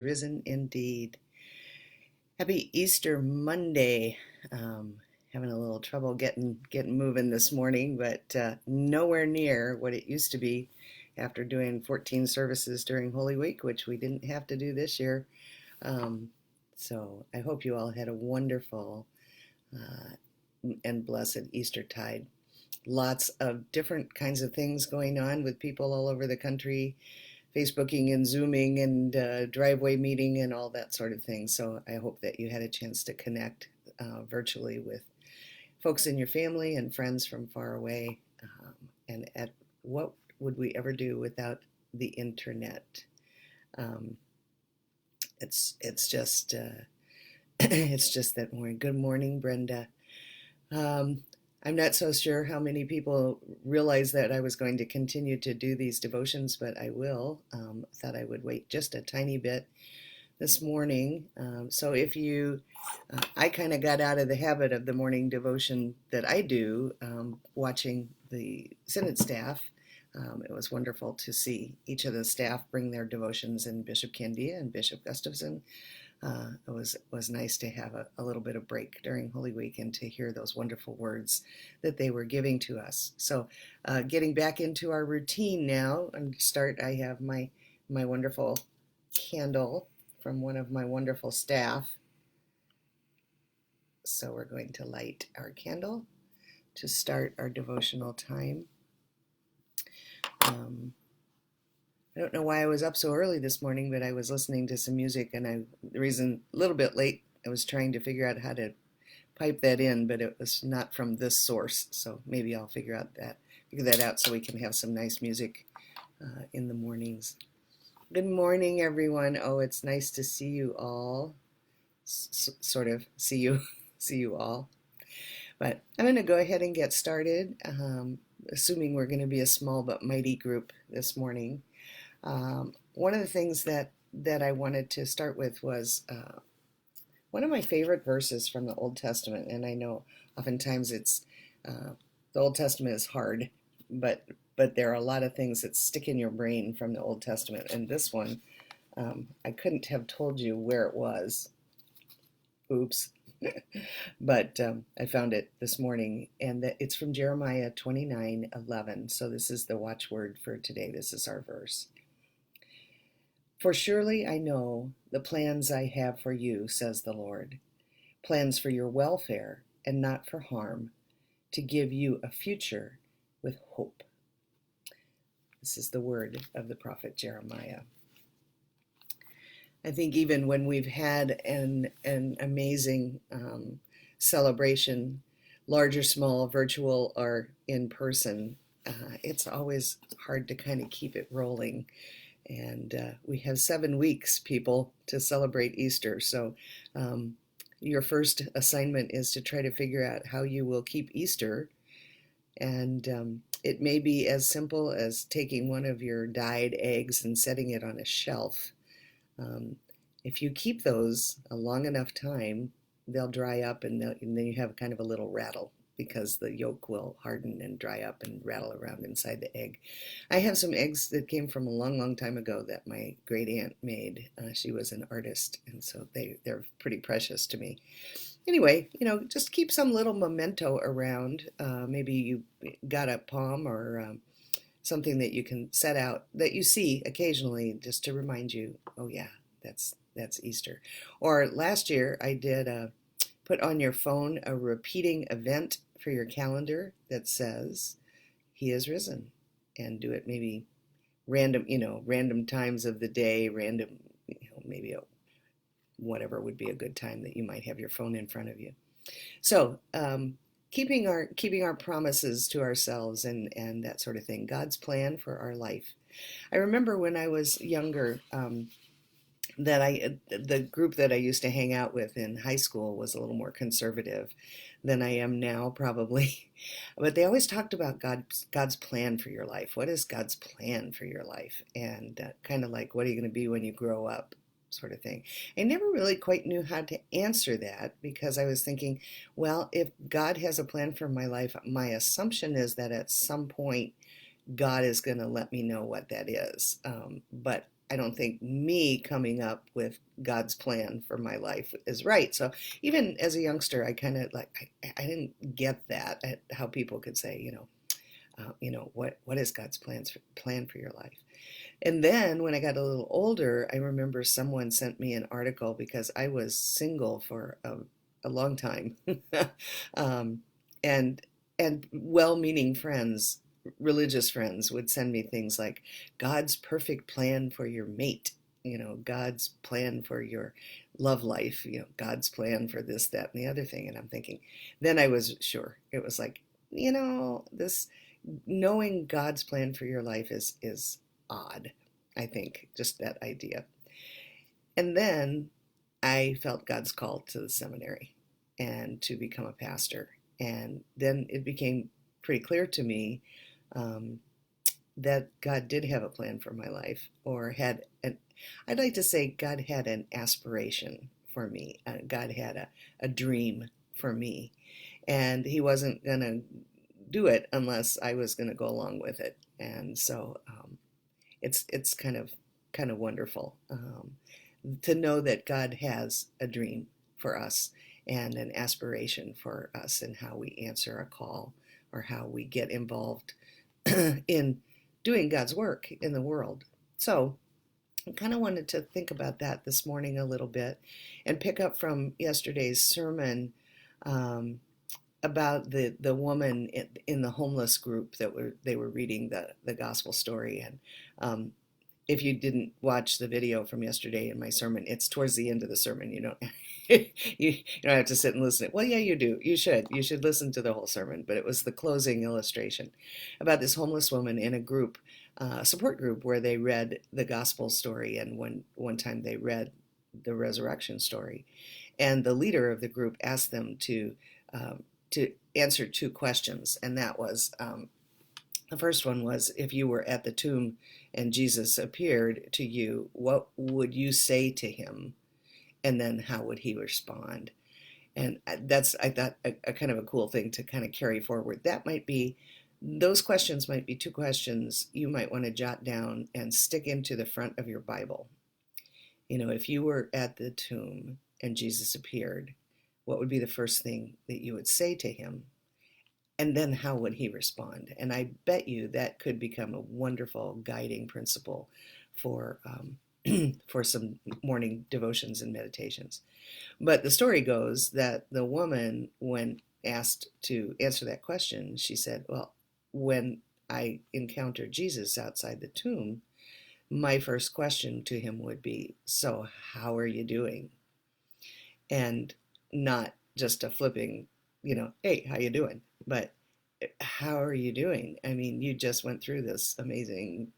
Risen indeed. Happy Easter Monday. Um, Having a little trouble getting moving this morning, but nowhere near what it used to be after doing 14 services during Holy Week, which we didn't have to do this year. Um, so I hope you all had a wonderful uh, and blessed Easter tide. Lots of different kinds of things going on with people all over the country, Facebooking and Zooming and driveway meeting and all that sort of thing. So I hope that you had a chance to connect virtually with folks in your family and friends from far away. And at what would we ever do without the internet? Um, it's just it's just that morning. Good morning, Brenda. Um, I'm not so sure how many people realize that I was going to continue to do these devotions, but I will. Thought I would wait just a tiny bit this morning. So if you, I kind of got out of the habit of the morning devotion that I do, watching the Synod staff. It was wonderful to see each of the staff bring their devotions, and Bishop Candia and Bishop Gustafson. It was nice to have a little bit of break during Holy Week and to hear those wonderful words that they were giving to us. So, getting back into our routine now, and start. I have my wonderful candle from one of my wonderful staff. So we're going to light our candle to start our devotional time. Um, I don't know why I was up so early this morning, but I was listening to some music, and the reason a little bit late, I was trying to figure out how to pipe that in, but it was not from this source. So maybe I'll figure that out so we can have some nice music in the mornings. Good morning, everyone. Oh, it's nice to see you all. Sort of see you, see you all. But I'm going to go ahead and get started, assuming we're going to be a small but mighty group this morning. One of the things that I wanted to start with was one of my favorite verses from the Old Testament, and I know oftentimes the Old Testament is hard, but there are a lot of things that stick in your brain from the Old Testament, and this one, I couldn't have told you where it was. Oops. But I found it this morning, and it's from Jeremiah 29:11. So this is the watchword for today. This is our verse. For surely I know the plans I have for you, says the Lord, plans for your welfare and not for harm, to give you a future with hope. This is the word of the prophet Jeremiah. I think even when we've had an amazing celebration, large or small, virtual or in person, it's always hard to kind of keep it rolling. And we have 7 weeks, people, to celebrate Easter. So your first assignment is to try to figure out how you will keep Easter. And it may be as simple as taking one of your dyed eggs and setting it on a shelf. If you keep those a long enough time, they'll dry up, and then you have kind of a little rattle because the yolk will harden and dry up and rattle around inside the egg. I have some eggs that came from a long, long time ago that my great aunt made. She was an artist, and so they're pretty precious to me. Anyway, just keep some little memento around. Maybe you got a palm or something that you can set out that you see occasionally just to remind you, oh yeah, that's Easter. Or last year I did put on your phone a repeating event for your calendar that says he is risen, and do it maybe random times of the day, random, maybe whatever would be a good time that you might have your phone in front of you. So keeping our promises to ourselves and that sort of thing, God's plan for our life. I remember when I was younger, the group that I used to hang out with in high school was a little more conservative than I am now, probably. But they always talked about God's plan for your life. What is God's plan for your life? And kind of like, what are you going to be when you grow up? Sort of thing. I never really quite knew how to answer that because I was thinking, well, if God has a plan for my life, my assumption is that at some point God is going to let me know what that is. But I don't think me coming up with God's plan for my life is right. So even as a youngster, I kind of like I didn't get that how people could say, what is God's plan for your life? And then when I got a little older, I remember someone sent me an article because I was single for a long time, um, and well-meaning friends, religious friends, would send me things like God's perfect plan for your mate, God's plan for your love life, God's plan for this, that, and the other thing. And I'm thinking, then I was sure it was like, this knowing God's plan for your life is odd, I think, just that idea. And then I felt God's call to the seminary and to become a pastor. And then it became pretty clear to me um, that God did have a plan for my life, or I'd like to say God had an aspiration for me. God had a dream for me. And he wasn't going to do it unless I was going to go along with it. And so it's kind of wonderful to know that God has a dream for us and an aspiration for us and how we answer a call or how we get involved in doing God's work in the world. So I kind of wanted to think about that this morning a little bit and pick up from yesterday's sermon um, about the woman in the homeless group that they were reading the gospel story. And if you didn't watch the video from yesterday in my sermon, it's towards the end of the sermon. You don't you don't have to sit and listen. Well, yeah, you do. You should listen to the whole sermon. But it was the closing illustration about this homeless woman in a group, support group, where they read the gospel story, and one time they read the resurrection story, and the leader of the group asked them to answer two questions, and that was the first one was, if you were at the tomb and Jesus appeared to you, what would you say to him? And then how would he respond? And that's, I thought, a kind of a cool thing to kind of carry forward. Those questions might be two questions you might want to jot down and stick into the front of your Bible. If you were at the tomb and Jesus appeared, what would be the first thing that you would say to him? And then how would he respond? And I bet you that could become a wonderful guiding principle for for some morning devotions and meditations. But the story goes that the woman, when asked to answer that question, she said, well, when I encountered Jesus outside the tomb, my first question to him would be, so how are you doing? And not just a flipping, hey, how you doing? But how are you doing? I mean, you just went through this amazing,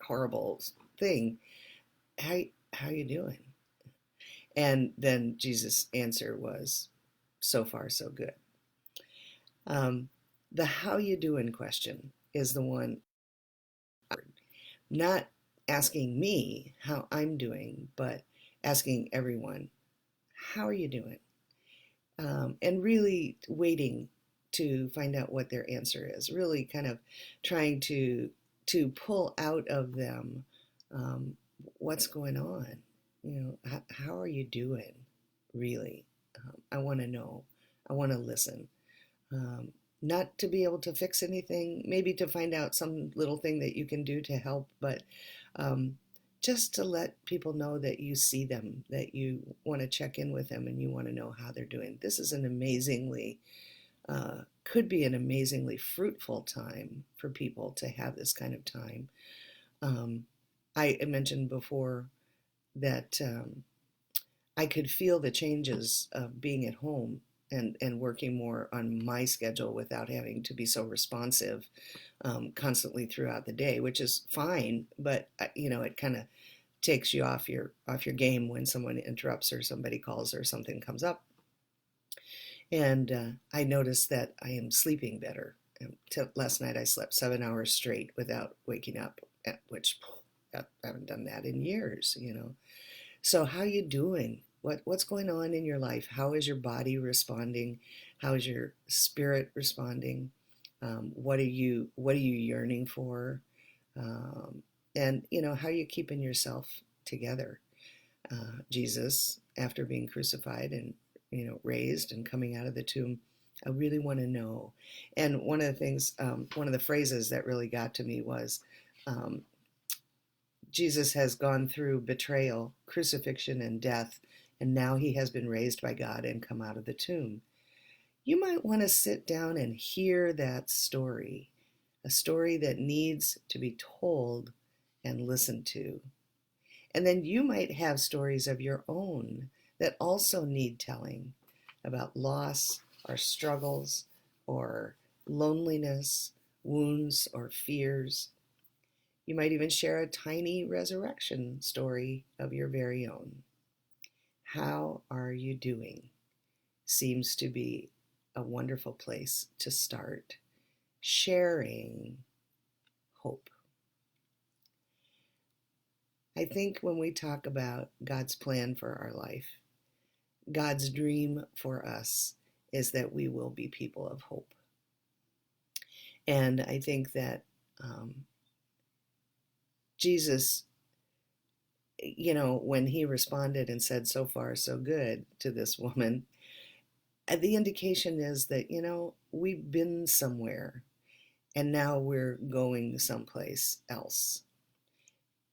horrible thing. How are you doing? And then Jesus' answer was, so far, so good. The how you doing question is the one, not asking me how I'm doing, but asking everyone, how are you doing? And really waiting to find out what their answer is, really kind of trying to pull out of them what's going on. How are you doing, really? I want to know. I want to listen. Not to be able to fix anything, maybe to find out some little thing that you can do to help, but just to let people know that you see them, that you want to check in with them, and you want to know how they're doing. This is could be an amazingly fruitful time for people to have this kind of time. I mentioned before that I could feel the changes of being at home and working more on my schedule without having to be so responsive constantly throughout the day, which is fine, but it kind of takes you off your game when someone interrupts or somebody calls or something comes up. And I noticed that I am sleeping better. Last night I slept 7 hours straight without waking up, which I haven't done that in years. So how you doing? What's going on in your life? How is your body responding? How is your spirit responding? What are you yearning for? And, how are you keeping yourself together? Jesus, after being crucified and, raised and coming out of the tomb, I really want to know. And one of the things, one of the phrases that really got to me was, um, Jesus has gone through betrayal, crucifixion, and death, and now he has been raised by God and come out of the tomb. You might want to sit down and hear that story, a story that needs to be told and listened to. And then you might have stories of your own that also need telling about loss or struggles or loneliness, wounds or fears. You might even share a tiny resurrection story of your very own. How are you doing? Seems to be a wonderful place to start sharing hope. I think when we talk about God's plan for our life, God's dream for us is that we will be people of hope. And I think that Jesus, when he responded and said, "So far, so good," to this woman, the indication is that, we've been somewhere and now we're going someplace else.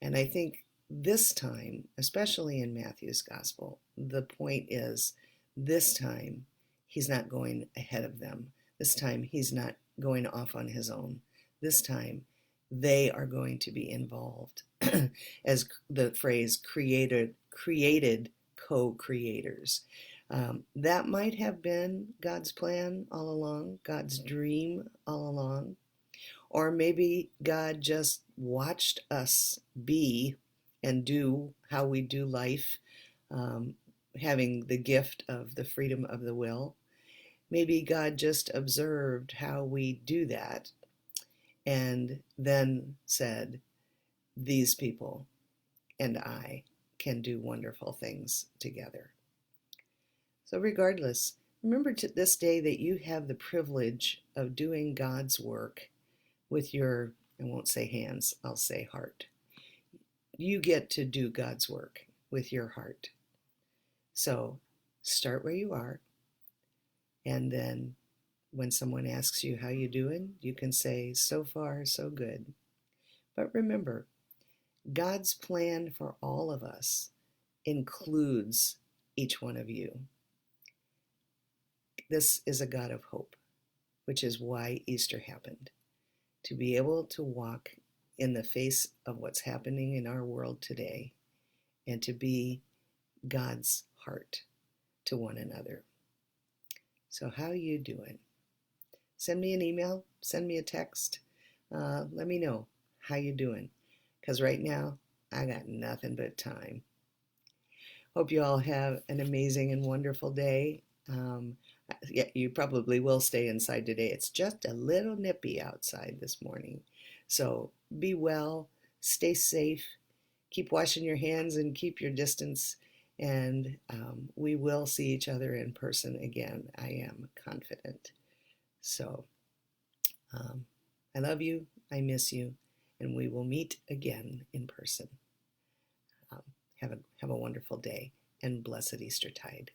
And I think this time, especially in Matthew's gospel, the point is this time he's not going ahead of them. This time he's not going off on his own. This time they are going to be involved as the phrase created co-creators. That might have been God's plan all along, God's dream all along. Or maybe God just watched us be and do how we do life, having the gift of the freedom of the will. Maybe God just observed how we do that and then said, "These people and I can do wonderful things together." So, regardless, remember to this day that you have the privilege of doing God's work with your, I won't say hands, I'll say heart. You get to do God's work with your heart. So start where you are, and then when someone asks you how you doing, you can say, "So far, so good." But remember, God's plan for all of us includes each one of you. This is a God of hope, which is why Easter happened. To be able to walk in the face of what's happening in our world today and to be God's heart to one another. So how are you doing? Send me an email, send me a text. Let me know how you doing, because right now I got nothing but time. Hope you all have an amazing and wonderful day. Yeah, you probably will stay inside today. It's just a little nippy outside this morning. So be well, stay safe, keep washing your hands and keep your distance. And we will see each other in person again. I am confident. So I love you, I miss you, and we will meet again in person. Have a wonderful day and blessed Eastertide.